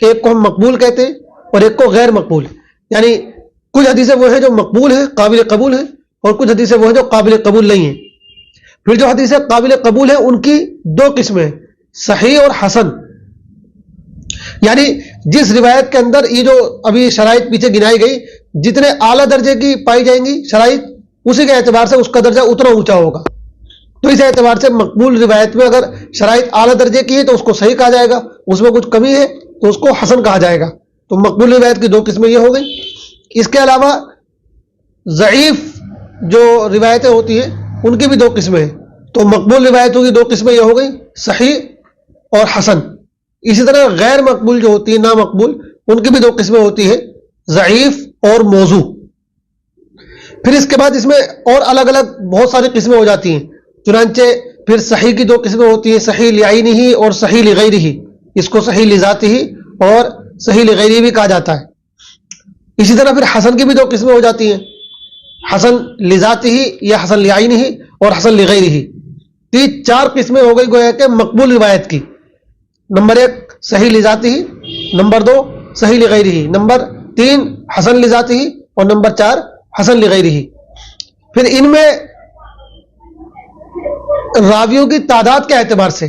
ایک کو ہم مقبول کہتے ہیں اور ایک کو غیر مقبول. یعنی کچھ حدیثیں وہ ہیں جو مقبول ہیں، قابل قبول ہیں، اور کچھ حدیثیں وہ ہیں جو قابل قبول نہیں ہیں. پھر جو حدیثیں قابل قبول ہیں ان کی دو قسمیں ہیں، صحیح اور حسن. یعنی جس روایت کے اندر یہ جو ابھی شرائط پیچھے گنائی گئی، جتنے اعلیٰ درجے کی پائی جائیں گی شرائط، اسی کے اعتبار سے اس کا درجہ اتنا اونچا ہوگا. تو اس اعتبار سے مقبول روایت میں اگر شرائط اعلیٰ درجے کی ہے تو اس کو صحیح کہا جائے گا، اس میں کچھ کمی ہے تو اس کو حسن کہا جائے گا. تو مقبول روایت کی دو قسمیں یہ ہو گئی. اس کے علاوہ ضعیف جو روایتیں ہوتی ہیں ان کی بھی دو قسمیں ہیں. تو مقبول روایتوں کی دو قسمیں یہ ہو گئی، صحیح اور حسن. اسی طرح غیر مقبول جو ہوتی ہے، نامقبول، ان کی بھی دو قسمیں ہوتی ہیں، ضعیف اور موضوع. پھر اس کے بعد اس میں اور الگ الگ بہت ساری قسمیں ہو جاتی ہیں. چنانچہ پھر صحیح کی دو قسمیں ہوتی ہیں، صحیح لعینہ اور صحیح لغیرہ. اس کو صحیح لذاتہ اور صحیح لغیرہ بھی کہا جاتا ہے. اسی طرح پھر حسن کی بھی دو قسمیں ہو جاتی ہیں، حسن لذاتہ یا حسن لعینہ اور حسن لغیرہ. تو یہ چار قسمیں ہو گئی گویا کہ مقبول روایت کی. نمبر 1 صحیح لذاتہ، نمبر 2 صحیح لغیرہ، نمبر 3 حسن لذاتہ اور نمبر 4 حسن لغیرہ. پھر ان میں راویوں کی تعداد کے اعتبار سے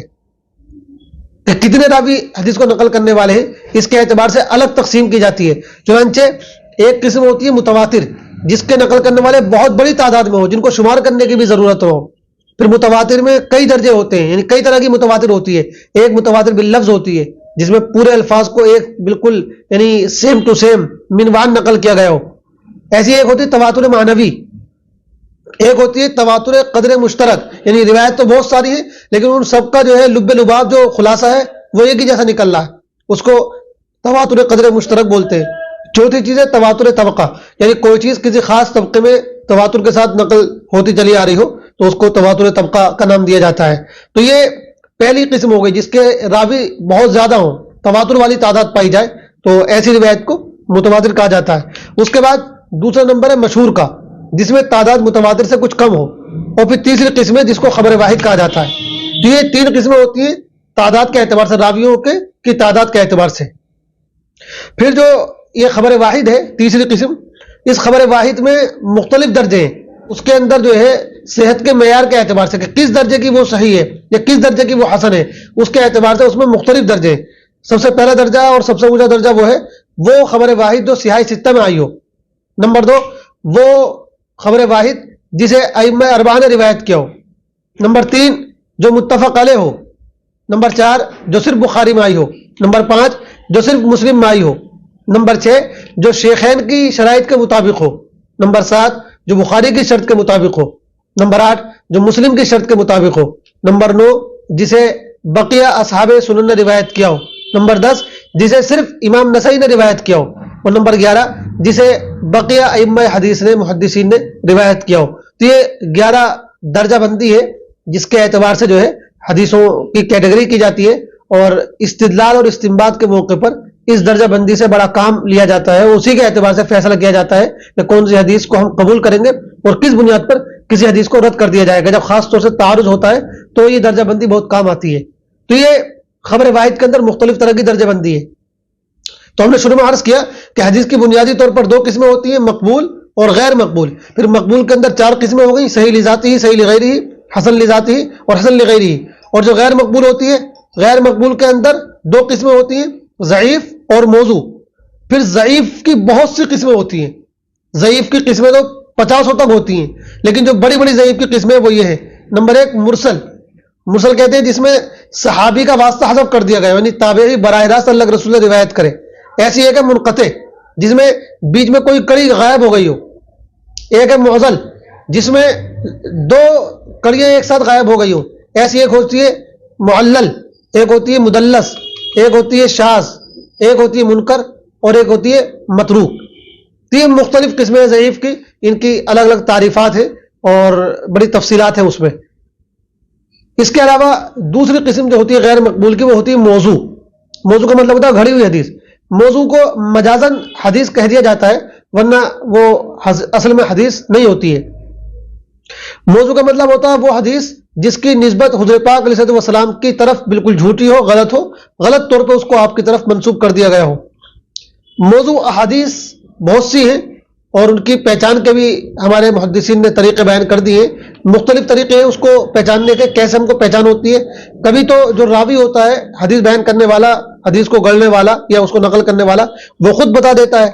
کہ کتنے راوی حدیث کو نقل کرنے والے ہیں، اس کے اعتبار سے الگ تقسیم کی جاتی ہے. چنانچہ ایک قسم ہوتی ہے متواتر، جس کے نقل کرنے والے بہت بڑی تعداد میں ہو، جن کو شمار کرنے کی بھی ضرورت ہو. پھر متواتر میں کئی درجے ہوتے ہیں، یعنی کئی طرح کی متواتر ہوتی ہے. ایک متواتر باللفظ ہوتی ہے جس میں پورے الفاظ کو ایک بالکل یعنی سیم ٹو سیم منوان نقل کیا گیا ہو. ایسی ایک ہوتی ہے تواتر معنوی. ایک ہوتی ہے تواتر قدر مشترک، یعنی روایت تو بہت ساری ہے لیکن ان سب کا جو ہے لب لباب جو خلاصہ ہے وہ ایک ہی جیسا نکل رہا ہے، اس کو تواتر قدر مشترک بولتے ہیں. چوتھی چیز ہے تواتر طبقہ، یعنی کوئی چیز کسی خاص طبقے میں تواتر کے ساتھ نقل ہوتی چلی آ رہی ہو تو اس کو تواتر طبقہ کا نام دیا جاتا ہے. تو یہ پہلی قسم ہو گئی جس کے راوی بہت زیادہ ہوں، تواتر والی تعداد پائی جائے تو ایسی روایت کو متواتر کہا جاتا ہے. اس کے بعد دوسرا نمبر ہے مشہور کا، جس میں تعداد متواتر سے کچھ کم ہو. اور پھر تیسری قسم ہے جس کو خبر واحد کہا جاتا ہے. تو یہ تین قسمیں ہوتی ہیں تعداد کے اعتبار سے، راویوں کی تعداد کے اعتبار سے. پھر جو یہ خبر واحد ہے تیسری قسم، اس خبر واحد میں مختلف درجے ہیں. اس کے اندر جو ہے صحت کے معیار کے اعتبار سے کہ کس درجے کی وہ صحیح ہے یا کس درجے کی وہ حسن ہے، اس کے اعتبار سے اس میں مختلف درجے ہیں. سب سے پہلا درجہ اور سب سے اونچا درجہ وہ ہے وہ خبر واحد جو صحاح ستہ میں آئی ہو. نمبر 2 وہ خبر واحد جسے ائمہ اربعہ نے روایت کیا ہو. نمبر 3 جو متفق علیہ ہو. نمبر 4 جو صرف بخاری میں آئی ہو. نمبر 5 جو صرف مسلم میں آئی ہو. نمبر 6 جو شیخین کی شرائط کے مطابق ہو. نمبر 7 جو بخاری کی شرط کے مطابق ہو. نمبر 8 جو مسلم کی شرط کے مطابق ہو. نمبر 9 جسے بقیہ اصحاب سنن نے روایت کیا ہو. نمبر 10 جسے صرف امام نسائی نے روایت کیا ہو. اور نمبر 11 جسے بقیہ ائمہ حدیث نے محدثین نے روایت کیا ہو. تو یہ 11 درجہ بندی ہے جس کے اعتبار سے جو ہے حدیثوں کی کیٹیگری کی جاتی ہے، اور استدلال اور استنباط کے موقع پر اس درجہ بندی سے بڑا کام لیا جاتا ہے. اسی کے اعتبار سے فیصلہ کیا جاتا ہے کہ کون سی حدیث کو ہم قبول کریں گے اور کس بنیاد پر کسی حدیث کو رد کر دیا جائے گا. جب خاص طور سے تعارض ہوتا ہے تو یہ درجہ بندی بہت کام آتی ہے. تو یہ خبر واحد کے اندر مختلف طرح کی درجہ بندی ہے. تو ہم نے شروع میں عرض کیا کہ حدیث کی بنیادی طور پر 2 قسمیں ہوتی ہیں، مقبول اور غیر مقبول. پھر مقبول کے اندر 4 قسمیں ہو گئی، صحیح لذاتہ، صحیح لغیرہ، حسن لذاتہ اور حسن لغیرہ. اور جو غیر مقبول ہوتی ہے، غیر مقبول کے اندر 2 قسمیں ہوتی ہیں، ضعیف اور موضوع. پھر ضعیف کی بہت سی قسمیں ہوتی ہیں. ضعیف کی قسمیں تو 50 تک ہوتی ہیں، لیکن جو بڑی بڑی ضعیف کی قسمیں وہ یہ ہے. نمبر 1 مرسل. مرسل کہتے ہیں جس میں صحابی کا واسطہ حذف کر دیا گیا، یعنی تابعی براہ راست اللہ کے رسول سے روایت کرے. ایسی ایک ہے منقطع جس میں بیچ میں کوئی کڑی غائب ہو گئی ہو. ایک ہے معضل جس میں 2 کڑیاں ایک ساتھ غائب ہو گئی ہو. ایسی ایک ہوتی ہے معلل، ایک ہوتی ہے مدلس، ایک ہوتی ہے شاذ، ایک ہوتی ہے منکر اور ایک ہوتی ہے متروک. 3 مختلف قسمیں ضعیف کی، ان کی الگ الگ تعریفات ہیں اور بڑی تفصیلات ہیں اس میں. اس کے علاوہ دوسری قسم جو ہوتی ہے غیر مقبول کی وہ ہوتی ہے موضوع. موضوع کا مطلب ہوتا ہے گھڑی ہوئی حدیث. موضوع کو مجازن حدیث کہہ دیا جاتا ہے ورنہ وہ اصل میں حدیث نہیں ہوتی ہے. موضوع کا مطلب ہوتا ہے وہ حدیث جس کی نسبت حضور پاک علیہ الصلوۃ والسلام کی طرف بالکل جھوٹی ہو، غلط طور پہ اس کو آپ کی طرف منسوب کر دیا گیا ہو۔ موضوع احادیث بہت سی ہیں اور ان کی پہچان کے بھی ہمارے محدثین نے طریقے بیان کر دیے ہیں، مختلف طریقے ہیں اس کو پہچاننے کے، کیسے ہم کو پہچان ہوتی ہے۔ کبھی تو جو راوی ہوتا ہے، حدیث بیان کرنے والا، حدیث کو گڑھنے والا یا اس کو نقل کرنے والا، وہ خود بتا دیتا ہے،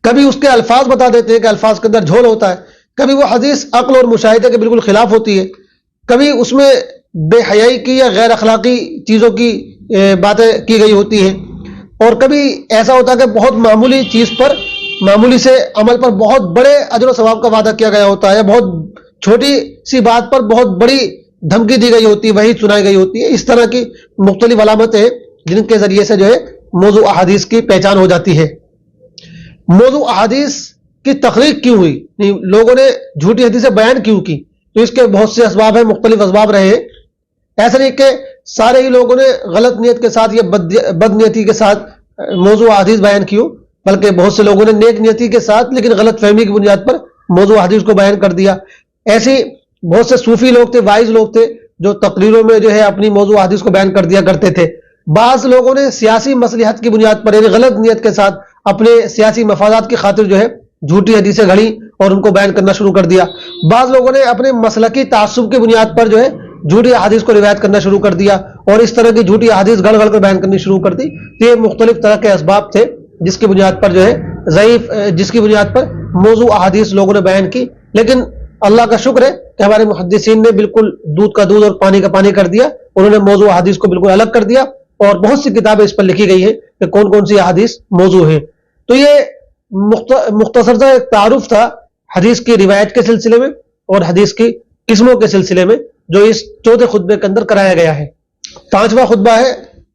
کبھی اس کے الفاظ بتا دیتے ہیں کہ الفاظ کے اندر جھول ہوتا ہے، کبھی وہ حدیث عقل اور مشاہدے کے بالکل خلاف ہوتی ہے، کبھی اس میں بے حیائی کی یا غیر اخلاقی چیزوں کی باتیں کی گئی ہوتی ہیں، اور کبھی ایسا ہوتا ہے کہ بہت معمولی چیز پر، معمولی سے عمل پر بہت بڑے اجر و ثواب کا وعدہ کیا گیا ہوتا ہے، بہت چھوٹی سی بات پر بہت بڑی دھمکی دی گئی ہوتی ہے، وہی سنائی گئی ہوتی ہے۔ اس طرح کی مختلف علامتیں جن کے ذریعے سے جو ہے موضوع احادیث کی پہچان ہو جاتی ہے۔ موضوع احادیث کی تخلیق کیوں ہوئی، لوگوں نے جھوٹی حدیثیں بیان کیوں کی، تو اس کے بہت سے اسباب ہیں، مختلف اسباب رہے ہیں۔ ایسا نہیں کہ سارے ہی لوگوں نے غلط نیت کے ساتھ یا بد نیتی کے ساتھ موضوع احادیث بیان کیوں، بلکہ بہت سے لوگوں نے نیک نیتی کے ساتھ لیکن غلط فہمی کی بنیاد پر موضوع احادیث کو بیان کر دیا۔ ایسی بہت سے صوفی لوگ تھے، وائز لوگ تھے، جو تقریروں میں جو ہے اپنی موضوع احادیث کو بیان کر دیا کرتے تھے۔ بعض لوگوں نے سیاسی مصلحت کی بنیاد پر یعنی غلط نیت کے ساتھ اپنے سیاسی مفادات کی خاطر جو ہے جھوٹی حدیثیں گھڑی اور ان کو بیان کرنا شروع کر دیا۔ بعض لوگوں نے اپنے مسلکی تعصب کی بنیاد پر جو ہے جھوٹی احادیث کو روایت کرنا شروع کر دیا اور اس طرح کی جھوٹی احادیث گھڑ گھڑ کر بیان کرنی شروع کر دی۔ یہ مختلف طرح کے اسباب تھے جس کی بنیاد پر جو ہے جس کی بنیاد پر موضوع احادیث لوگوں نے بیان کی، لیکن اللہ کا شکر ہے کہ ہمارے محدثین نے بالکل دودھ کا دودھ اور پانی کا پانی کر دیا، انہوں نے موضوع احادیث کو بالکل الگ کر دیا اور بہت سی کتابیں اس پر لکھی گئی ہیں کہ کون کون سی احادیث موضوع ہیں۔ تو یہ مختصر سا ایک تعارف تھا حدیث کی روایت کے سلسلے میں اور حدیث کی قسموں کے سلسلے میں جو اس چوتھے خطبے کے اندر کرایا گیا ہے۔ پانچواں خطبہ ہے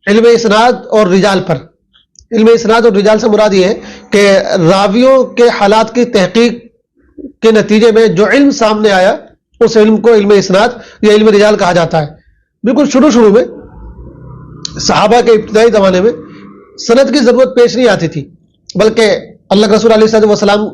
علم اسناد اور رجال پر۔ علم اسناد اور رجال سے مراد یہ ہے کہ راویوں کے حالات کی تحقیق کے نتیجے میں جو علم سامنے آیا اس علم کو علم اسناد یا علم رجال کہا جاتا ہے۔ بالکل شروع میں صحابہ کے ابتدائی زمانے میں سند کی ضرورت پیش نہیں آتی تھی، بلکہ اللہ کے رسول علیہ السلام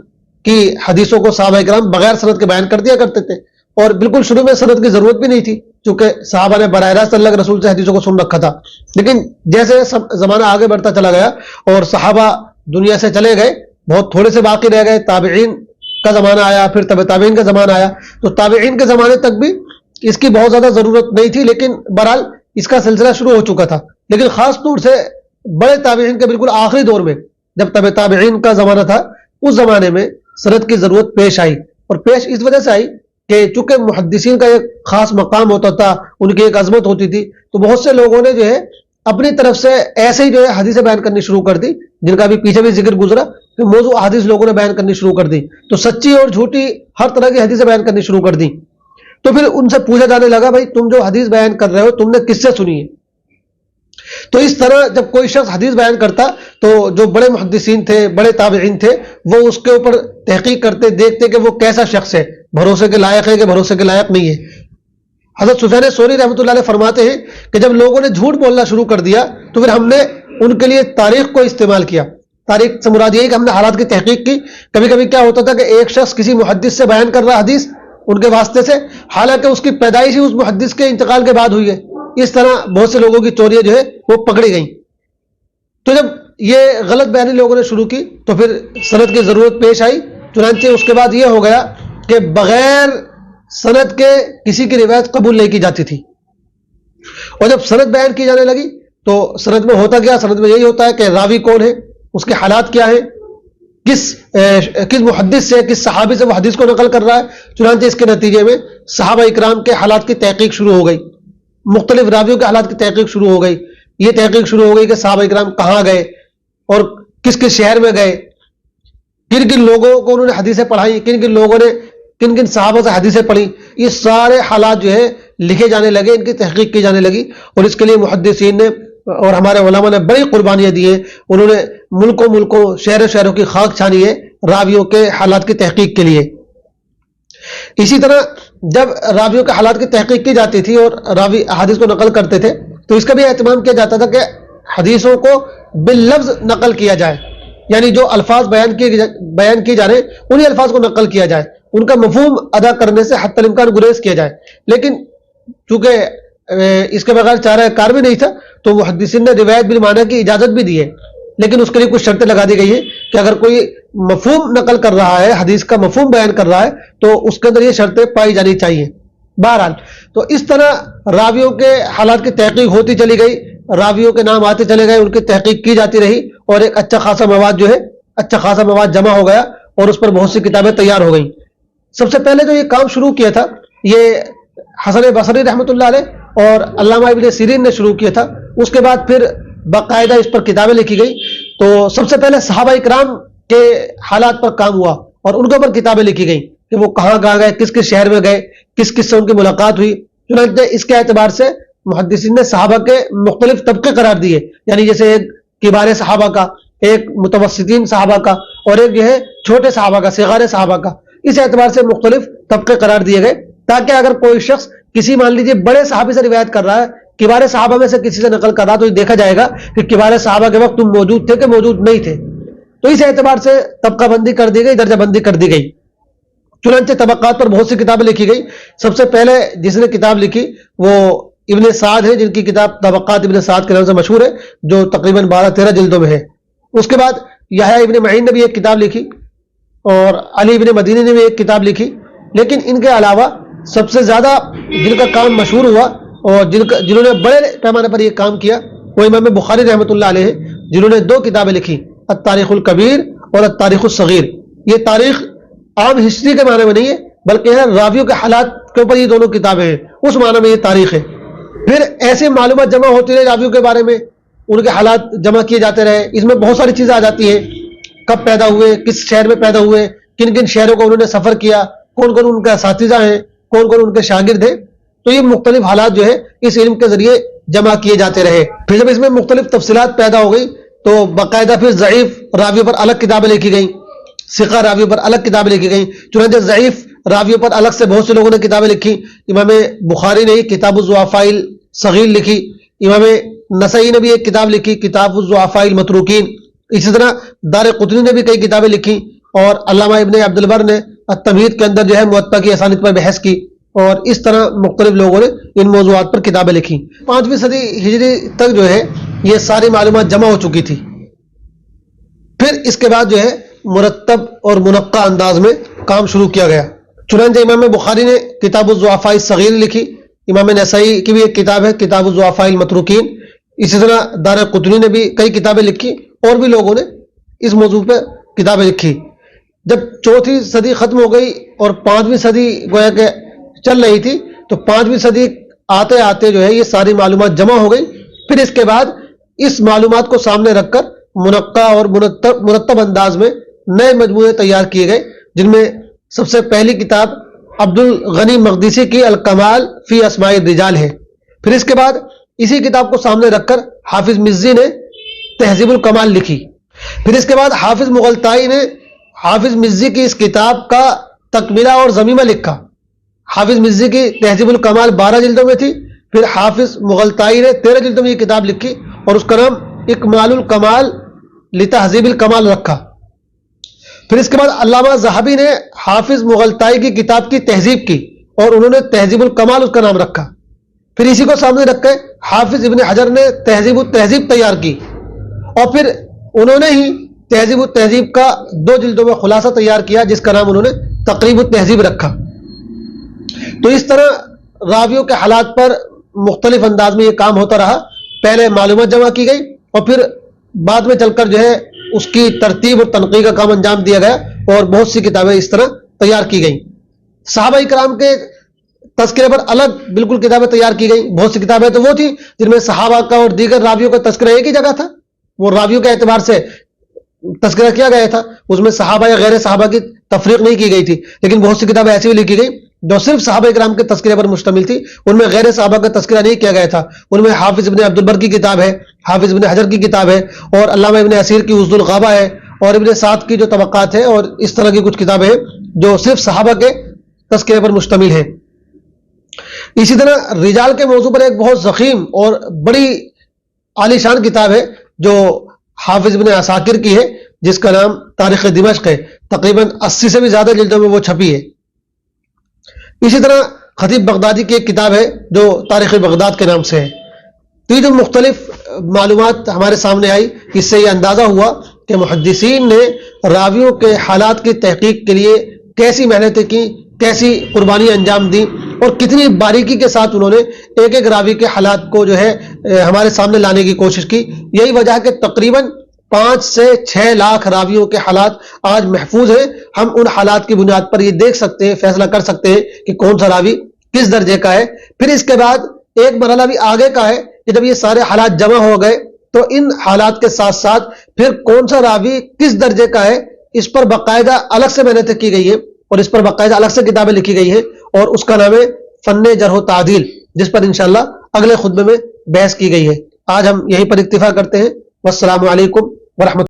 کی حدیثوں کو صحابہ کرام بغیر سند کے بیان کر دیا کرتے تھے، اور بالکل شروع میں سند کی ضرورت بھی نہیں تھی چونکہ صحابہ نے براہ راست اللہ کے رسول سے حدیثوں کو سن رکھا تھا۔ لیکن جیسے زمانہ آگے بڑھتا چلا گیا اور صحابہ دنیا سے چلے گئے، بہت تھوڑے سے باقی رہ گئے، تابعین کا زمانہ آیا، پھر تبع تابعین کا زمانہ آیا، تو تابعین کے زمانے تک بھی اس کی بہت زیادہ ضرورت نہیں تھی، لیکن بہرحال اس کا سلسلہ شروع ہو چکا تھا۔ لیکن خاص طور سے بڑے تابعین کے بالکل آخری دور میں جب تبع تابعین کا زمانہ تھا، اس زمانے میں سند کی ضرورت پیش آئی، اور پیش اس وجہ سے آئی کہ چونکہ محدثین کا ایک خاص مقام ہوتا تھا، ان کی ایک عظمت ہوتی تھی، تو بہت سے لوگوں نے جو ہے اپنی طرف سے ایسے ہی جو ہے حدیثیں بیان کرنی شروع کر دی، جن کا بھی پیچھے بھی ذکر گزرا کہ موضوع حدیث لوگوں نے بیان کرنی شروع کر دی، تو سچی اور جھوٹی ہر طرح کی حدیثیں بیان کرنی شروع کر دی۔ تو پھر ان سے پوچھا جانے لگا بھائی تم جو حدیث بیان کر رہے ہو تم نے کس سے سنی ہے؟ تو اس طرح جب کوئی شخص حدیث بیان کرتا تو جو بڑے محدثین تھے، بڑے تابعین تھے، وہ اس کے اوپر تحقیق کرتے، دیکھتے کہ وہ کیسا شخص ہے، بھروسے کے لائق ہے کہ بھروسے کے لائق نہیں ہے۔ حضرت سفیان ثوری رحمۃ اللہ علیہ فرماتے ہیں کہ جب لوگوں نے جھوٹ بولنا شروع کر دیا تو پھر ہم نے ان کے لیے تاریخ کو استعمال کیا۔ تاریخ سے مراد یہ کہ ہم نے حالات کی تحقیق کی۔ کبھی کبھی کیا ہوتا تھا کہ ایک شخص کسی محدث سے بیان کر رہا حدیث ان کے واسطے سے، حالانکہ اس کی پیدائش ہی اس محدث کے انتقال کے بعد ہوئی ہے۔ اس طرح بہت سے لوگوں کی چوریاں جو ہے وہ پکڑی گئیں۔ تو جب یہ غلط بیانی لوگوں نے شروع کی تو پھر سند کی ضرورت پیش آئی، چنانچہ اس کے بعد یہ ہو گیا کہ بغیر سند کے کسی کی روایت قبول نہیں کی جاتی تھی، اور جب سند بیان کی جانے لگی تو سند میں ہوتا کیا؟ سند میں یہی ہوتا ہے کہ راوی کون ہے، اس کے حالات کیا ہیں، کس محدث سے، کس صحابی سے وہ حدیث کو نقل کر رہا ہے۔ چنانچہ اس کے نتیجے میں صحابہ اکرام کے حالات کی تحقیق شروع ہو گئی، مختلف راویوں کے حالات کی تحقیق شروع ہو گئی۔ یہ تحقیق شروع ہو گئی کہ صحابہ اکرام کہاں گئے اور کس کس شہر میں گئے، کن کن لوگوں کو انہوں نے حدیثیں پڑھائی، کن کن لوگوں نے کن کن صحابہ سے حدیثیں پڑھی۔ یہ سارے حالات جو ہے لکھے جانے لگے، ان کی تحقیق کی جانے لگی، اور اس کے لیے محدثین نے اور ہمارے علماء نے بڑی قربانیاں دی ہیں۔ انہوں نے ملکوں شہروں کی خاک چھانی ہے راویوں کے حالات کی تحقیق کے لیے۔ اسی طرح جب راویوں کے حالات کی تحقیق کی جاتی تھی اور راوی حدیث کو نقل کرتے تھے تو اس کا بھی اہتمام کیا جاتا تھا کہ حدیثوں کو باللفظ نقل کیا جائے، یعنی جو الفاظ بیان کی جا رہے ہیں انہی الفاظ کو نقل کیا جائے، ان کا مفہوم ادا کرنے سے حتی الامکان گریز کیا جائے، لیکن چونکہ اس کے بغیر چارہ کار بھی نہیں تھا تو محدثین نے روایت بالمعنی کی اجازت بھی دی ہے، لیکن اس کے لیے کچھ شرطیں لگا دی گئی ہیں کہ اگر کوئی مفہوم نقل کر رہا ہے، حدیث کا مفہوم بیان کر رہا ہے تو اس کے اندر یہ شرطیں پائی جانی چاہیے۔ بہرحال تو اس طرح راویوں کے حالات کی تحقیق ہوتی چلی گئی، راویوں کے نام آتے چلے گئے، ان کی تحقیق کی جاتی رہی اور ایک اچھا خاصا مواد جمع ہو گیا اور اس پر بہت سی کتابیں تیار ہو گئیں۔ سب سے پہلے جو یہ کام شروع کیا تھا یہ حسن بصری رحمۃ اللہ علیہ اور علامہ ابن سیرین نے شروع کیا تھا، اس کے بعد پھر باقاعدہ اس پر کتابیں لکھی گئی۔ تو سب سے پہلے صحابہ اکرام کے حالات پر کام ہوا اور ان کے اوپر کتابیں لکھی گئیں کہ وہ کہاں گئے، کس کس شہر میں گئے، کس کس سے ان کی ملاقات ہوئی۔ چنانچہ اس کے اعتبار سے محدثین نے صحابہ کے مختلف طبقے قرار دیے، یعنی جیسے ایک کبار صحابہ کا، ایک متوسطین صحابہ کا اور ایک جو ہے چھوٹے صحابہ کا، صغار صحابہ کا، اس اعتبار سے مختلف طبقے قرار دیے گئے تاکہ اگر کوئی شخص کسی مان لیجیے بڑے صحابی سے روایت کر رہا ہے، کبار صحابہ میں سے کسی سے نقل کر رہا تو یہ دیکھا جائے گا کہ کبار صحابہ کے وقت تم موجود تھے کہ موجود نہیں تھے، تو اس اعتبار سے طبقہ بندی کر دی گئی، درجہ بندی کر دی گئی۔ چنانچہ طبقات پر بہت سی کتابیں لکھی گئی۔ سب سے پہلے جس نے کتاب لکھی وہ ابن سعد ہے، جن کی کتاب طبقات ابن سعد کے نام سے مشہور ہے، جو تقریباً 12-13 جلدوں میں ہے۔ اس کے بعد یحییٰ ابن معین نے بھی ایک کتاب لکھی اور علی ابن مدینی نے بھی ایک کتاب لکھی، لیکن ان کے علاوہ سب سے زیادہ جن کا کام مشہور ہوا اور جنہوں نے بڑے پیمانے پر یہ کام کیا وہ امام بخاری رحمۃ اللہ علیہ، جنہوں نے 2 کتابیں لکھی، التاریخ الکبیر اور التاریخ الصغیر۔ یہ تاریخ عام ہسٹری کے معنی میں نہیں ہے بلکہ ہے راویوں کے حالات کے اوپر یہ دونوں کتابیں ہیں، اس معنی میں یہ تاریخ ہے۔ پھر ایسے معلومات جمع ہوتی رہی راویوں کے بارے میں، ان کے حالات جمع کیے جاتے رہے، اس میں بہت ساری چیزیں آ جاتی ہیں، کب پیدا ہوئے، کس شہر میں پیدا ہوئے، کن کن شہروں کو انہوں نے سفر کیا، کون کون ان کے اساتذہ ہیں، کون کون ان کے شاگرد ہیں، تو یہ مختلف حالات جو ہے اس علم کے ذریعے جمع کیے جاتے رہے۔ پھر جب اس میں مختلف تفصیلات پیدا ہو گئی تو باقاعدہ پھر ضعیف راویوں پر الگ کتابیں لکھی گئیں، ثقہ راویوں پر الگ کتابیں لکھی گئیں۔ چنانچہ ضعیف راویوں پر الگ سے بہت سے لوگوں نے کتابیں لکھی۔ امام بخاری نے کتاب الضعفاء الصغیر لکھی، امام نسائی نے بھی ایک کتاب لکھی کتاب الضعفاء المتروکین، اسی طرح دارقطنی نے بھی کئی کتابیں لکھی اور علامہ ابن عبد البر نے التمہید کے اندر جو ہے موطا کی اسانید پر بحث کی، اور اس طرح مختلف لوگوں نے ان موضوعات پر کتابیں لکھی۔ 5ویں صدی ہجری تک جو ہے یہ ساری معلومات جمع ہو چکی تھی۔ پھر اس کے بعد جو ہے مرتب اور منقع انداز میں کام شروع کیا گیا۔ چنانچہ امام بخاری نے کتاب الضعفاء الصغیر لکھی، امام نسائی کی بھی ایک کتاب ہے کتاب الضعفاء المتروکین، اسی طرح دارقطنی نے بھی کئی کتابیں لکھی اور بھی لوگوں نے اس موضوع پہ کتابیں لکھی۔ جب 4ویں صدی ختم ہو گئی اور 5ویں صدی گویا کہ چل رہی تھی تو 5ویں صدی آتے آتے جو ہے یہ ساری معلومات جمع ہو گئی۔ پھر اس کے بعد اس معلومات کو سامنے رکھ کر منقع اور مرتب انداز میں نئے مجموعے تیار کیے گئے، جن میں سب سے پہلی کتاب عبد الغنی مقدسی کی الکمال فی اسماء الرجال ہے۔ پھر اس کے بعد اسی کتاب کو سامنے رکھ کر حافظ مزی نے تہذیب الکمال لکھی۔ پھر اس کے بعد حافظ مغلطائی نے حافظ مزی کی اس کتاب کا تکملہ اور ضمیمہ لکھا۔ حافظ مزی کی تہذیب الکمال 12 جلدوں میں تھی، پھر حافظ مغلطائی نے 13 جلدوں میں یہ کتاب لکھی اور اس کا نام اکمال الکمال لتہذیب الکمال رکھا۔ پھر اس کے بعد علامہ ذہبی نے حافظ مغلطائی کی کتاب کی تہذیب کی اور انہوں نے تہذیب الکمال اس کا نام رکھا۔ پھر اسی کو سامنے رکھ کے حافظ ابن حجر نے تہذیب التہذیب تیار کی اور پھر انہوں نے ہی تہذیب التہذیب کا 2 جلدوں میں خلاصہ تیار کیا جس کا نام انہوں نے تقریب التہذیب رکھا۔ تو اس طرح راویوں کے حالات پر مختلف انداز میں یہ کام ہوتا رہا۔ پہلے معلومات جمع کی گئی اور پھر بعد میں چل کر جو ہے اس کی ترتیب اور تنقیح کا کام انجام دیا گیا اور بہت سی کتابیں اس طرح تیار کی گئیں۔ صحابہ اکرام کے تذکرے پر الگ بالکل کتابیں تیار کی گئیں۔ بہت سی کتابیں تو وہ تھیں جن میں صحابہ کا اور دیگر راویوں کا تذکرہ ایک ہی جگہ تھا، وہ راویوں کے اعتبار سے تذکرہ کیا گیا تھا، اس میں صحابہ یا غیر صحابہ کی تفریق نہیں کی گئی تھی۔ لیکن بہت سی کتابیں ایسی بھی لکھی گئی جو صرف صحابہ کرام کے تذکرے پر مشتمل تھی، ان میں غیر صحابہ کا تذکرہ نہیں کیا گیا تھا۔ ان میں حافظ ابن عبد البر کی کتاب ہے، حافظ ابن حجر کی کتاب ہے اور علامہ ابن اسیر کی اسد الغابہ ہے اور ابن سعد کی جو طبقات ہے اور اس طرح کی کچھ کتابیں ہیں جو صرف صحابہ کے تذکرے پر مشتمل ہیں۔ اسی طرح رجال کے موضوع پر ایک بہت ضخیم اور بڑی عالی شان کتاب ہے جو حافظ ابن عساکر کی ہے، جس کا نام تاریخ دمشق ہے۔ تقریباً 80 سے بھی زیادہ جلدوں میں وہ چھپی ہے اسی طرح خطیب بغدادی کی ایک کتاب ہے جو تاریخ بغداد کے نام سے ہے. تو یہ جو مختلف معلومات ہمارے سامنے آئی، اس سے یہ اندازہ ہوا کہ محدثین نے راویوں کے حالات کی تحقیق کے لیے کیسی محنتیں کی، کیسی قربانی انجام دی، اور کتنی باریکی کے ساتھ انہوں نے ایک ایک راوی کے حالات کو جو ہے ہمارے سامنے لانے کی کوشش کی. یہی وجہ ہے کہ تقریباً 5 سے 6 لاکھ راویوں کے حالات آج محفوظ ہیں. ہم ان حالات کی بنیاد پر یہ دیکھ سکتے ہیں، فیصلہ کر سکتے ہیں کہ کون سا راوی کس درجے کا ہے. پھر اس کے بعد ایک مرحلہ بھی آگے کا ہے کہ جب یہ سارے حالات جمع ہو گئے تو ان حالات کے ساتھ ساتھ پھر کون سا راوی کس درجے کا ہے، اس پر باقاعدہ الگ سے محنت کی گئی ہے اور اس پر باقاعدہ الگ سے کتابیں لکھی گئی ہیں، اور اس کا نام ہے فن جرح و تعدیل، جس پر انشاءاللہ اگلے خطبے میں بحث کی گئی ہے. آج ہم یہیں پر اکتفا کرتے ہیں. والسلام علیکم ورحمۃ